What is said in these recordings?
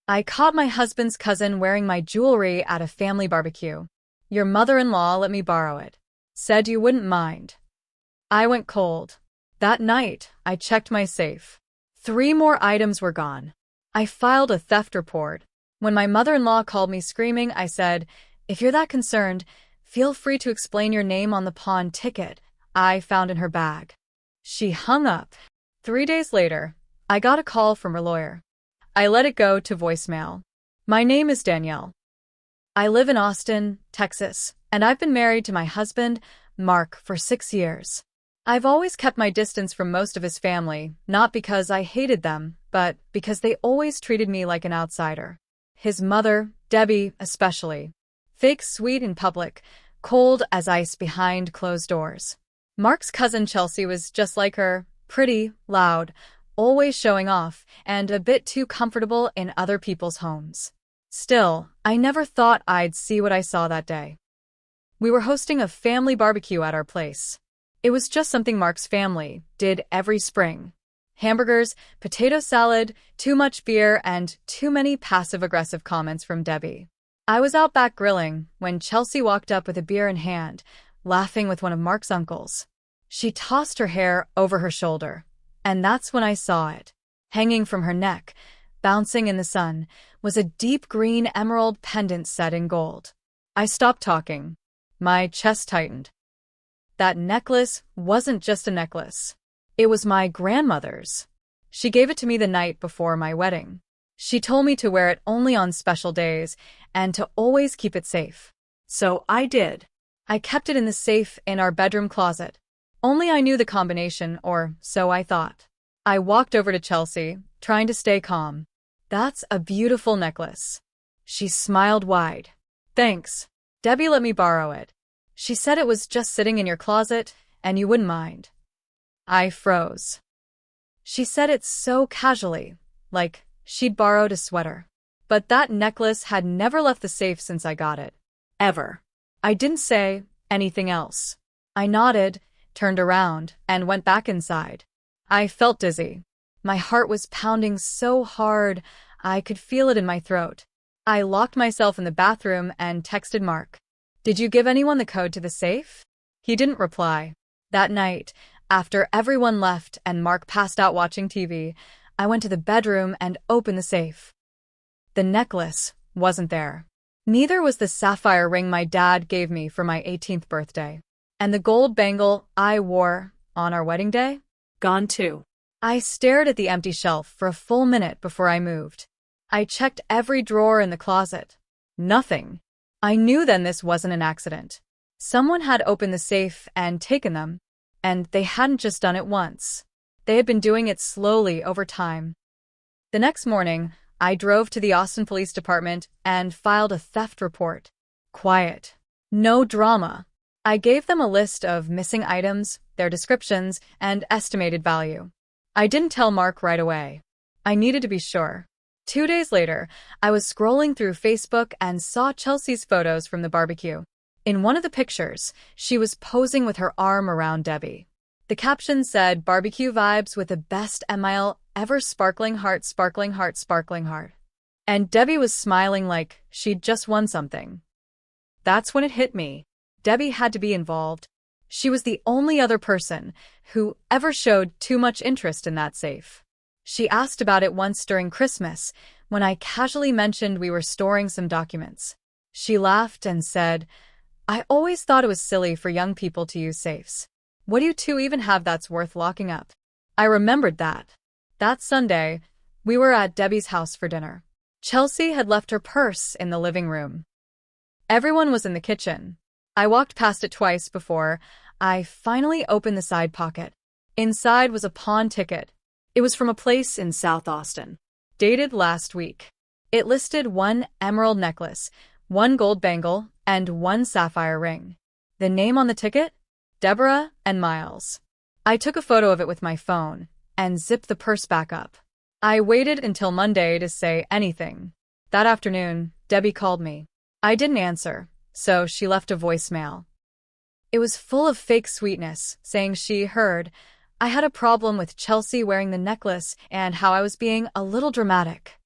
I caught my husband's cousin wearing my jewelry at a family barbecue. Your mother-in-law let me borrow it. Said you wouldn't mind. I went cold. That night, I checked my safe. 3 more items were gone. I filed a theft report. When my mother-in-law called me screaming, I said, "If you're that concerned, feel free to explain your name on the pawn ticket I found in her bag." She hung up. 3 days later, I got a call from her lawyer. I let it go to voicemail. My name is Danielle. I live in Austin, Texas, and I've been married to my husband, Mark, for 6 years. I've always kept my distance from most of his family, not because I hated them, but because they always treated me like an outsider. His mother, Debbie, especially. Fake sweet in public, cold as ice behind closed doors. Mark's cousin Chelsea was just like her, pretty, loud, always showing off, and a bit too comfortable in other people's homes. Still, I never thought I'd see what I saw that day. We were hosting a family barbecue at our place. It was just something Mark's family did every spring. Hamburgers, potato salad, too much beer, and too many passive-aggressive comments from Debbie. I was out back grilling when Chelsea walked up with a beer in hand, laughing with one of Mark's uncles. She tossed her hair over her shoulder, and that's when I saw it. Hanging from her neck, bouncing in the sun, was a deep green emerald pendant set in gold. I stopped talking. My chest tightened. That necklace wasn't just a necklace. It was my grandmother's. She gave it to me the night before my wedding. She told me to wear it only on special days and to always keep it safe. So I did. I kept it in the safe in our bedroom closet. Only I knew the combination, or so I thought. I walked over to Chelsea, trying to stay calm. "That's a beautiful necklace." She smiled wide. "Thanks. Debbie let me borrow it. She said it was just sitting in your closet, and you wouldn't mind." I froze. She said it so casually, like she'd borrowed a sweater. But that necklace had never left the safe since I got it. Ever. I didn't say anything else. I nodded, turned around, and went back inside. I felt dizzy. My heart was pounding so hard, I could feel it in my throat. I locked myself in the bathroom and texted Mark. "Did you give anyone the code to the safe?" He didn't reply. That night, after everyone left and Mark passed out watching TV, I went to the bedroom and opened the safe. The necklace wasn't there. Neither was the sapphire ring my dad gave me for my 18th birthday. And the gold bangle I wore on our wedding day? Gone too. I stared at the empty shelf for a full minute before I moved. I checked every drawer in the closet. Nothing. I knew then this wasn't an accident. Someone had opened the safe and taken them, and they hadn't just done it once. They had been doing it slowly over time. The next morning, I drove to the Austin Police Department and filed a theft report. Quiet. No drama. I gave them a list of missing items, their descriptions, and estimated value. I didn't tell Mark right away. I needed to be sure. 2 days later, I was scrolling through Facebook and saw Chelsea's photos from the barbecue. In one of the pictures, she was posing with her arm around Debbie. The caption said, "Barbecue vibes with the best email ever, sparkling heart, sparkling heart, sparkling heart." And Debbie was smiling like she'd just won something. That's when it hit me. Debbie had to be involved. She was the only other person who ever showed too much interest in that safe. She asked about it once during Christmas, when I casually mentioned we were storing some documents. She laughed and said, "I always thought it was silly for young people to use safes. What do you two even have that's worth locking up?" I remembered that. That Sunday, we were at Debbie's house for dinner. Chelsea had left her purse in the living room. Everyone was in the kitchen. I walked past it twice before I finally opened the side pocket. Inside was a pawn ticket. It was from a place in South Austin. Dated last week. It listed 1 emerald necklace, 1 gold bangle, and 1 sapphire ring. The name on the ticket? Deborah and Miles. I took a photo of it with my phone and zipped the purse back up. I waited until Monday to say anything. That afternoon, Debbie called me. I didn't answer, so she left a voicemail. It was full of fake sweetness, saying she heard I had a problem with Chelsea wearing the necklace and how I was being a little dramatic.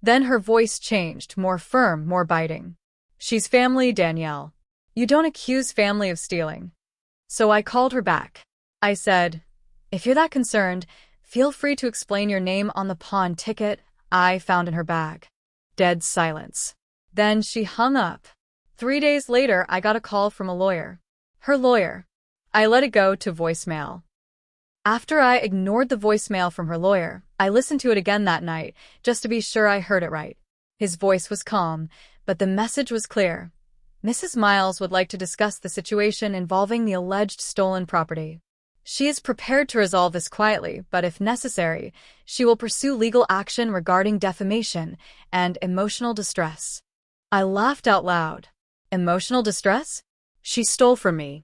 Then her voice changed, more firm, more biting. She's family, Danielle. You don't accuse family of stealing. So I called her back. I said, if you're that concerned, feel free to explain your name on the pawn ticket I found in her bag. Dead silence. Then she hung up. 3 days later, I got a call from a lawyer. Her lawyer. I let it go to voicemail. After I ignored the voicemail from her lawyer, I listened to it again that night, just to be sure I heard it right. His voice was calm, but the message was clear. Mrs. Miles would like to discuss the situation involving the alleged stolen property. She is prepared to resolve this quietly, but if necessary, she will pursue legal action regarding defamation and emotional distress. I laughed out loud. Emotional distress? She stole from me.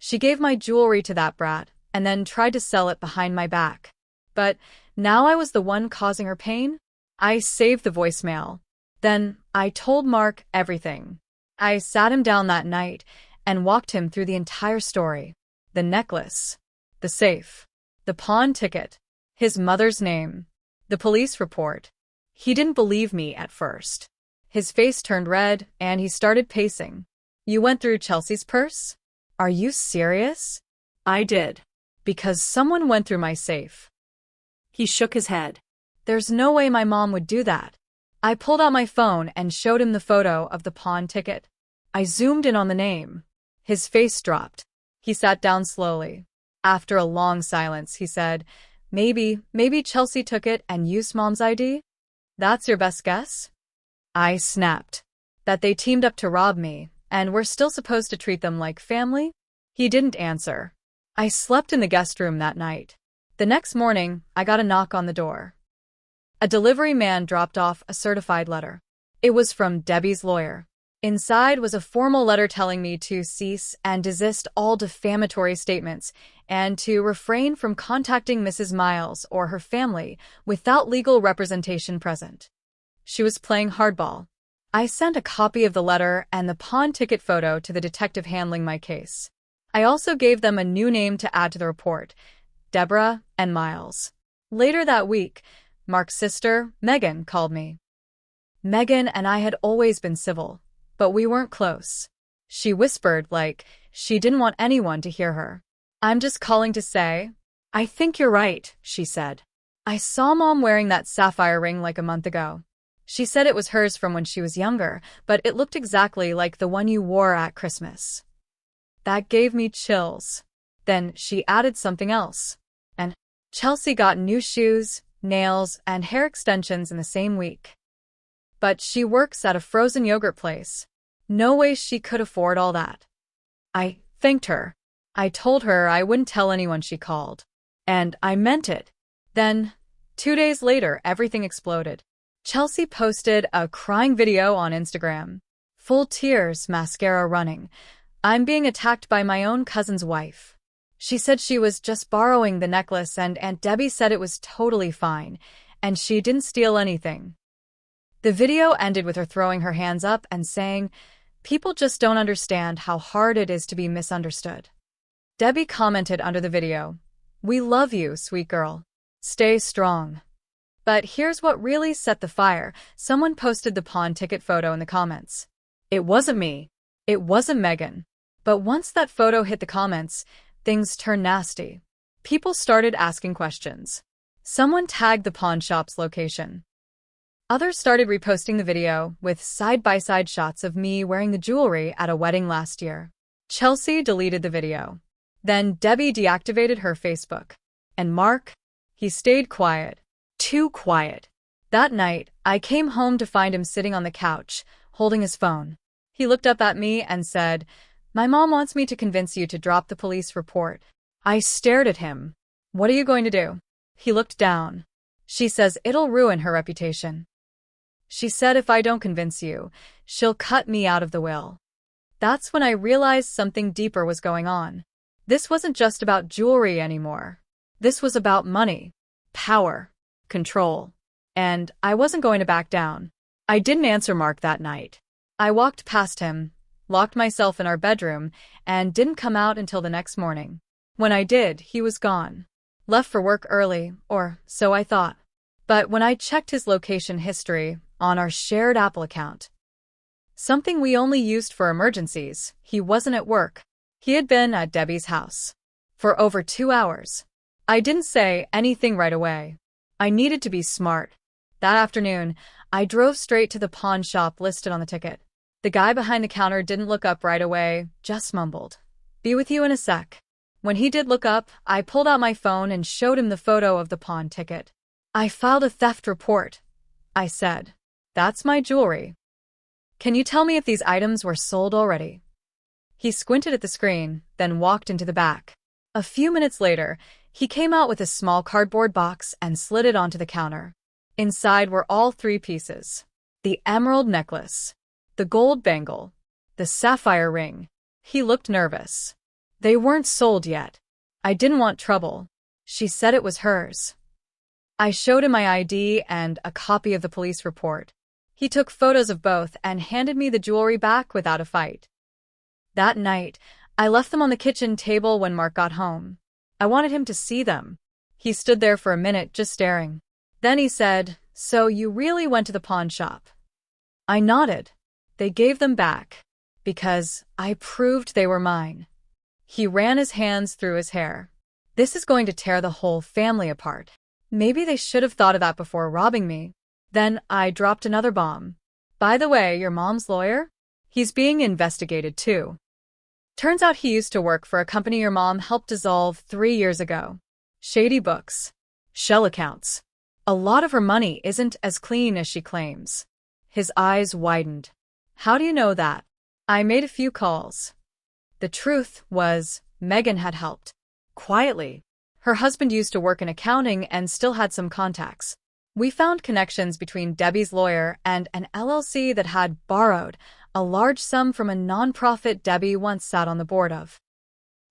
She gave my jewelry to that brat, and then tried to sell it behind my back. But now I was the one causing her pain? I saved the voicemail. Then I told Mark everything. I sat him down that night and walked him through the entire story. The necklace, the safe, the pawn ticket, his mother's name, the police report. He didn't believe me at first. His face turned red and he started pacing. You went through Chelsea's purse? Are you serious? I did. Because someone went through my safe. He shook his head. There's no way my mom would do that. I pulled out my phone and showed him the photo of the pawn ticket. I zoomed in on the name. His face dropped. He sat down slowly. After a long silence, he said, Maybe Chelsea took it and used Mom's ID? That's your best guess? I snapped. That they teamed up to rob me, and we're still supposed to treat them like family? He didn't answer. I slept in the guest room that night. The next morning, I got a knock on the door. A delivery man dropped off a certified letter. It was from Debbie's lawyer. Inside was a formal letter telling me to cease and desist all defamatory statements and to refrain from contacting Mrs. Miles or her family without legal representation present. She was playing hardball. I sent a copy of the letter and the pawn ticket photo to the detective handling my case. I also gave them a new name to add to the report, Deborah and Miles. Later that week, Mark's sister, Megan, called me. Megan and I had always been civil, but we weren't close. She whispered like she didn't want anyone to hear her. I'm just calling to say, I think you're right, she said. I saw Mom wearing that sapphire ring like a month ago. She said it was hers from when she was younger, but it looked exactly like the one you wore at Christmas. That gave me chills. Then she added something else. And Chelsea got new shoes, nails, and hair extensions in the same week. But she works at a frozen yogurt place. No way she could afford all that. I thanked her. I told her I wouldn't tell anyone she called. And I meant it. Then, 2 days later, everything exploded. Chelsea posted a crying video on Instagram. Full tears, mascara running. I'm being attacked by my own cousin's wife. She said she was just borrowing the necklace and Aunt Debbie said it was totally fine, and she didn't steal anything. The video ended with her throwing her hands up and saying, People just don't understand how hard it is to be misunderstood. Debbie commented under the video, We love you, sweet girl. Stay strong. But here's what really set the fire. Someone posted the pawn ticket photo in the comments. It wasn't me. It wasn't Megan. But once that photo hit the comments, things turned nasty. People started asking questions. Someone tagged the pawn shop's location. Others started reposting the video with side-by-side shots of me wearing the jewelry at a wedding last year. Chelsea deleted the video. Then Debbie deactivated her Facebook. And Mark? He stayed quiet. Too quiet. That night, I came home to find him sitting on the couch, holding his phone. He looked up at me and said, My mom wants me to convince you to drop the police report. I stared at him. What are you going to do? He looked down. She says it'll ruin her reputation. She said if I don't convince you, she'll cut me out of the will. That's when I realized something deeper was going on. This wasn't just about jewelry anymore. This was about money, power, control. And I wasn't going to back down. I didn't answer Mark that night. I walked past him, locked myself in our bedroom, and didn't come out until the next morning. When I did, he was gone. Left for work early, or so I thought. But when I checked his location history on our shared Apple account, something we only used for emergencies, he wasn't at work. He had been at Debbie's house for over 2 hours. I didn't say anything right away. I needed to be smart. That afternoon, I drove straight to the pawn shop listed on the ticket. The guy behind the counter didn't look up right away, just mumbled, "Be with you in a sec." When he did look up, I pulled out my phone and showed him the photo of the pawn ticket. "I filed a theft report," I said. "That's my jewelry. Can you tell me if these items were sold already?" He squinted at the screen, then walked into the back. A few minutes later, he came out with a small cardboard box and slid it onto the counter. Inside were all 3 pieces: the emerald necklace, the gold bangle, the sapphire ring. He looked nervous. "They weren't sold yet." I didn't want trouble. She said it was hers. I showed him my ID and a copy of the police report. He took photos of both and handed me the jewelry back without a fight. That night, I left them on the kitchen table when Mark got home. I wanted him to see them. He stood there for a minute just staring. Then he said, "So you really went to the pawn shop?" I nodded. "They gave them back because I proved they were mine." He ran his hands through his hair. "This is going to tear the whole family apart. Maybe they should have thought of that before robbing me." Then I dropped another bomb. "By the way, your mom's lawyer? He's being investigated too. Turns out he used to work for a company your mom helped dissolve 3 years ago. Shady books. Shell accounts. A lot of her money isn't as clean as she claims." His eyes widened. "How do you know that?" I made a few calls. The truth was, Megan had helped. Quietly. Her husband used to work in accounting and still had some contacts. We found connections between Debbie's lawyer and an LLC that had borrowed a large sum from a nonprofit Debbie once sat on the board of.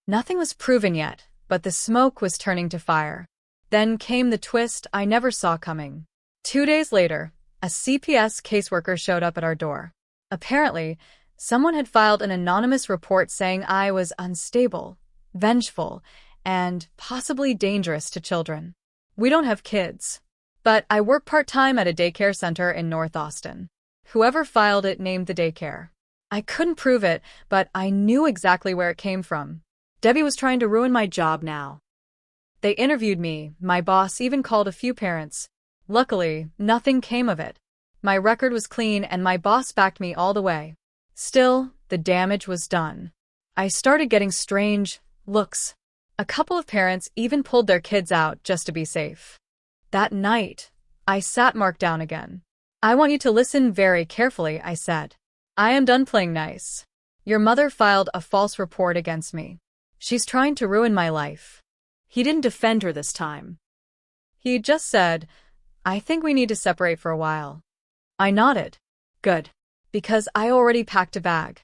Nothing was proven yet, but the smoke was turning to fire. Then came the twist I never saw coming. 2 days later, a CPS caseworker showed up at our door. Apparently, someone had filed an anonymous report saying I was unstable, vengeful, and possibly dangerous to children. We don't have kids, but I work part-time at a daycare center in North Austin. Whoever filed it named the daycare. I couldn't prove it, but I knew exactly where it came from. Debbie was trying to ruin my job now. They interviewed me, my boss even called a few parents. Luckily, nothing came of it. My record was clean and my boss backed me all the way. Still, the damage was done. I started getting strange looks. A couple of parents even pulled their kids out just to be safe. That night, I sat Mark down again. "I want you to listen very carefully," I said. "I am done playing nice. Your mother filed a false report against me. She's trying to ruin my life." He didn't defend her this time. He just said, "I think we need to separate for a while." I nodded. Good. Because I already packed a bag.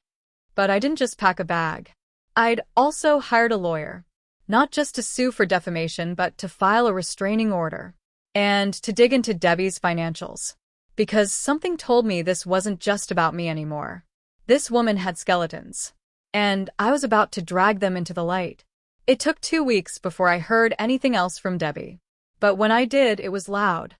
But I didn't just pack a bag. I'd also hired a lawyer. Not just to sue for defamation, but to file a restraining order. And to dig into Debbie's financials. Because something told me this wasn't just about me anymore. This woman had skeletons. And I was about to drag them into the light. It took 2 weeks before I heard anything else from Debbie. But when I did, it was loud.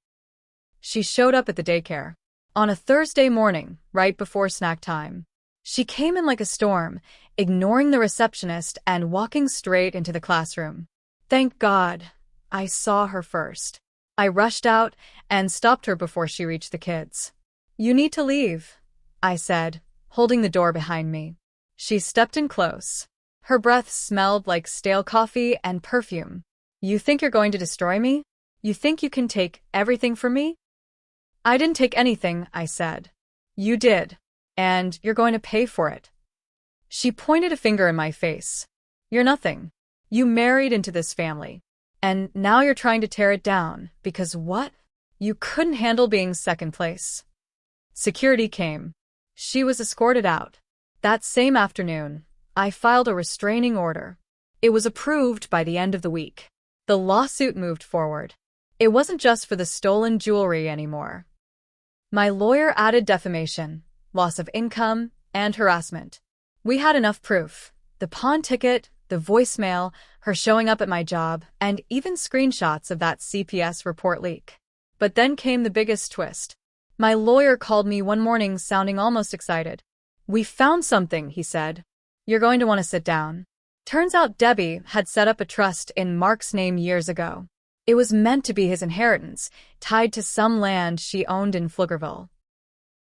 She showed up at the daycare. On a Thursday morning, right before snack time. She came in like a storm, ignoring the receptionist and walking straight into the classroom. Thank God, I saw her first. I rushed out and stopped her before she reached the kids. "You need to leave," I said, holding the door behind me. She stepped in close. Her breath smelled like stale coffee and perfume. "You think you're going to destroy me? You think you can take everything from me?" "I didn't take anything," I said. "You did. And you're going to pay for it." She pointed a finger in my face. "You're nothing. You married into this family. And now you're trying to tear it down, because what? You couldn't handle being second place." Security came. She was escorted out. That same afternoon, I filed a restraining order. It was approved by the end of the week. The lawsuit moved forward. It wasn't just for the stolen jewelry anymore. My lawyer added defamation, loss of income, and harassment. We had enough proof. The pawn ticket, the voicemail, her showing up at my job, and even screenshots of that CPS report leak. But then came the biggest twist. My lawyer called me one morning sounding almost excited. "We found something," he said. "You're going to want to sit down." Turns out Debbie had set up a trust in Mark's name years ago. It was meant to be his inheritance, tied to some land she owned in Pflugerville.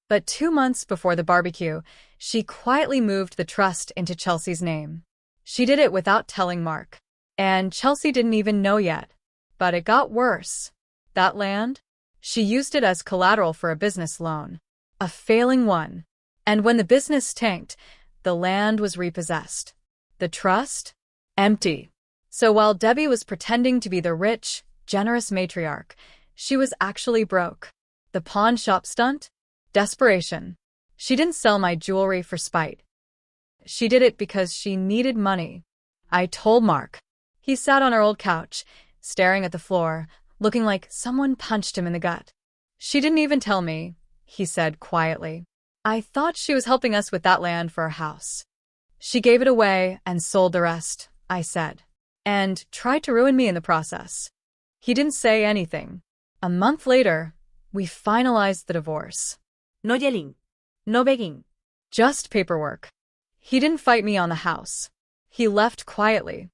But 2 months before the barbecue, she quietly moved the trust into Chelsea's name. She did it without telling Mark. And Chelsea didn't even know yet. But it got worse. That land? She used it as collateral for a business loan. A failing one. And when the business tanked, the land was repossessed. The trust? Empty. So while Debbie was pretending to be the rich, generous matriarch, she was actually broke. The pawn shop stunt? Desperation. She didn't sell my jewelry for spite. She did it because she needed money. I told Mark. He sat on our old couch, staring at the floor, looking like someone punched him in the gut. "She didn't even tell me," he said quietly. "I thought she was helping us with that land for our house." "She gave it away and sold the rest," I said. "And tried to ruin me in the process." He didn't say anything. A month later, we finalized the divorce. No yelling. No begging. Just paperwork. He didn't fight me on the house. He left quietly.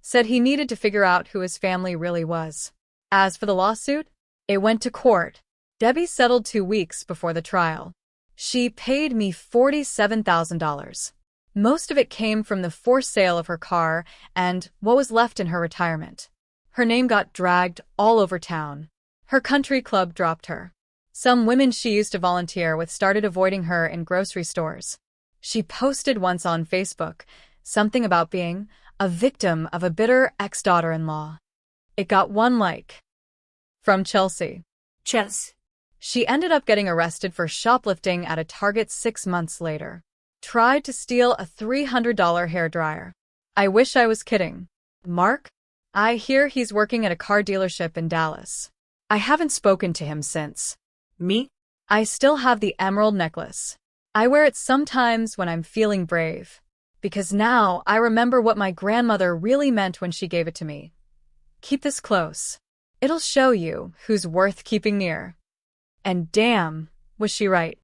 Said he needed to figure out who his family really was. As for the lawsuit, it went to court. Debbie settled 2 weeks before the trial. She paid me $47,000. Most of it came from the forced sale of her car and what was left in her retirement. Her name got dragged all over town. Her country club dropped her. Some women she used to volunteer with started avoiding her in grocery stores. She posted once on Facebook something about being a victim of a bitter ex-daughter-in-law. It got 1 like. From Chelsea. Chelsea. She ended up getting arrested for shoplifting at a Target 6 months later. Tried to steal a $300 hairdryer. I wish I was kidding. Mark? I hear he's working at a car dealership in Dallas. I haven't spoken to him since. Me? I still have the emerald necklace. I wear it sometimes when I'm feeling brave. Because now I remember what my grandmother really meant when she gave it to me. Keep this close. It'll show you who's worth keeping near. And damn, was she right.